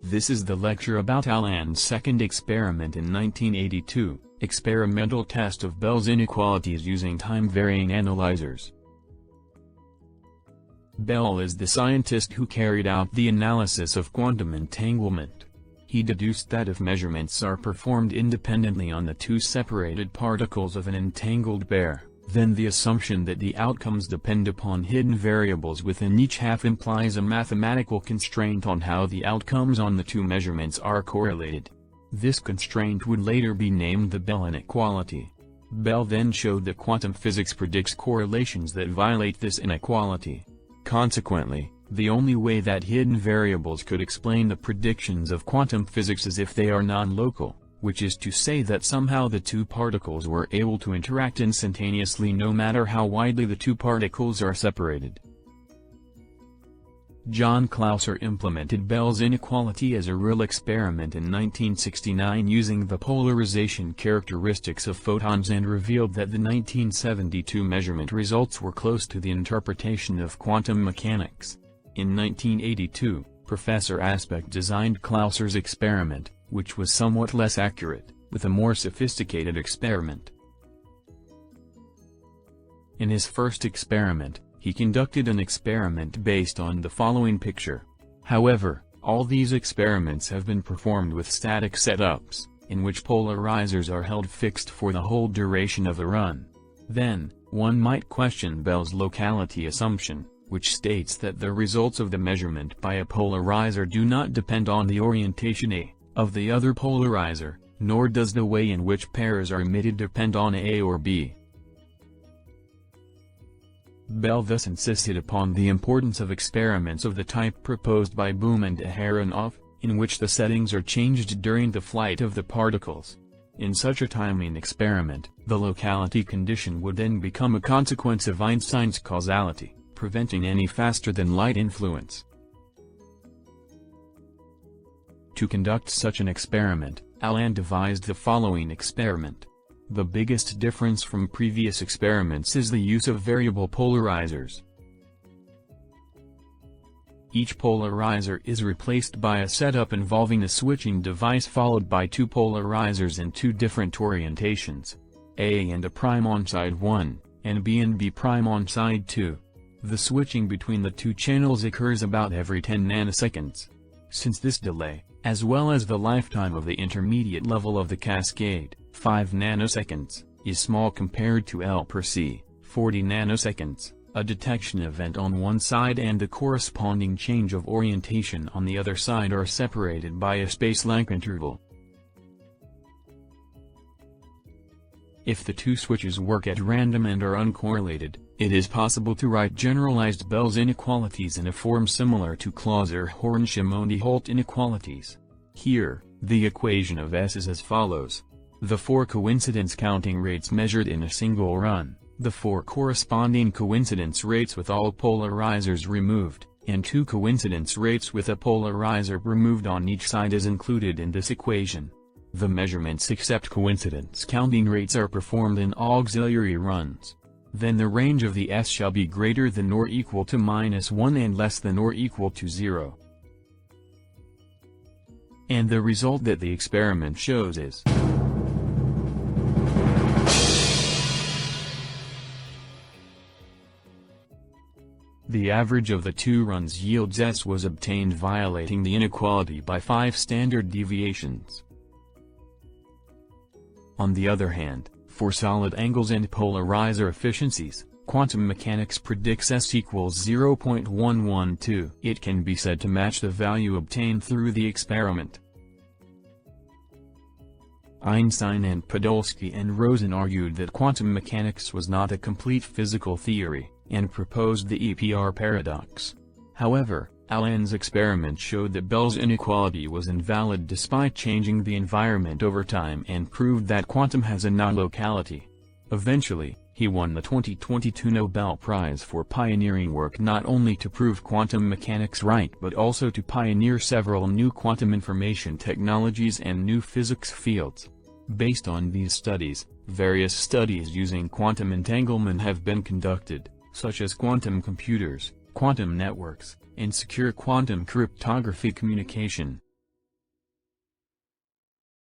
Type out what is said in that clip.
This is the lecture about Alain's second experiment in 1982, experimental test of Bell's inequalities using time-varying analyzers. Bell is the scientist who carried out the analysis of quantum entanglement. He deduced that if measurements are performed independently on the two separated particles of an entangled pair, then the assumption that the outcomes depend upon hidden variables within each half implies a mathematical constraint on how the outcomes on the two measurements are correlated. This constraint would later be named the Bell inequality. Bell then showed that quantum physics predicts correlations that violate this inequality. Consequently, the only way that hidden variables could explain the predictions of quantum physics is if they are non-local, which is to say that somehow the two particles were able to interact instantaneously no matter how widely the two particles are separated. John Clauser implemented Bell's inequality as a real experiment in 1969 using the polarization characteristics of photons and revealed that the 1972 measurement results were close to the interpretation of quantum mechanics. In 1982, Professor Aspect designed Clauser's experiment, which was somewhat less accurate, with a more sophisticated experiment. In his first experiment, he conducted an experiment based on the following picture. However, all these experiments have been performed with static setups, in which polarizers are held fixed for the whole duration of the run. Then, one might question Bell's locality assumption, which states that the results of the measurement by a polarizer do not depend on the orientation A of the other polarizer, nor does the way in which pairs are emitted depend on A or B. Bell thus insisted upon the importance of experiments of the type proposed by Bohm and Aharonov, in which the settings are changed during the flight of the particles. In such a timing experiment, the locality condition would then become a consequence of Einstein's causality, preventing any faster-than-light influence. To conduct such an experiment, Alain devised the following experiment. The biggest difference from previous experiments is the use of variable polarizers. Each polarizer is replaced by a setup involving a switching device followed by two polarizers in two different orientations, A and A prime on side 1, and B and B prime on side 2. The switching between the two channels occurs about every 10 nanoseconds. Since this delay, as well as the lifetime of the intermediate level of the cascade, 5 nanoseconds, is small compared to L per c, 40 nanoseconds, a detection event on one side and the corresponding change of orientation on the other side are separated by a space-length interval. If the two switches work at random and are uncorrelated, it is possible to write generalized Bell's inequalities in a form similar to Clauser-Horn-Shimoni-Holt inequalities. Here, the equation of S is as follows. The 4 coincidence counting rates measured in a single run, the 4 corresponding coincidence rates with all polarizers removed, and 2 coincidence rates with a polarizer removed on each side is included in this equation. The measurements except coincidence counting rates are performed in auxiliary runs. Then the range of the S shall be greater than or equal to -1 and less than or equal to 0. And the result that the experiment shows is the average of the two runs yields S was obtained violating the inequality by 5 standard deviations. On the other hand, for solid angles and polarizer efficiencies, quantum mechanics predicts S equals 0.112. It can be said to match the value obtained through the experiment. Einstein and Podolsky and Rosen argued that quantum mechanics was not a complete physical theory, and proposed the EPR paradox. However, Alain's experiment showed that Bell's inequality was invalid despite changing the environment over time and proved that quantum has a non-locality. Eventually, he won the 2022 Nobel Prize for pioneering work not only to prove quantum mechanics right but also to pioneer several new quantum information technologies and new physics fields. Based on these studies, various studies using quantum entanglement have been conducted, such as quantum computers, quantum networks, and secure quantum cryptography communication.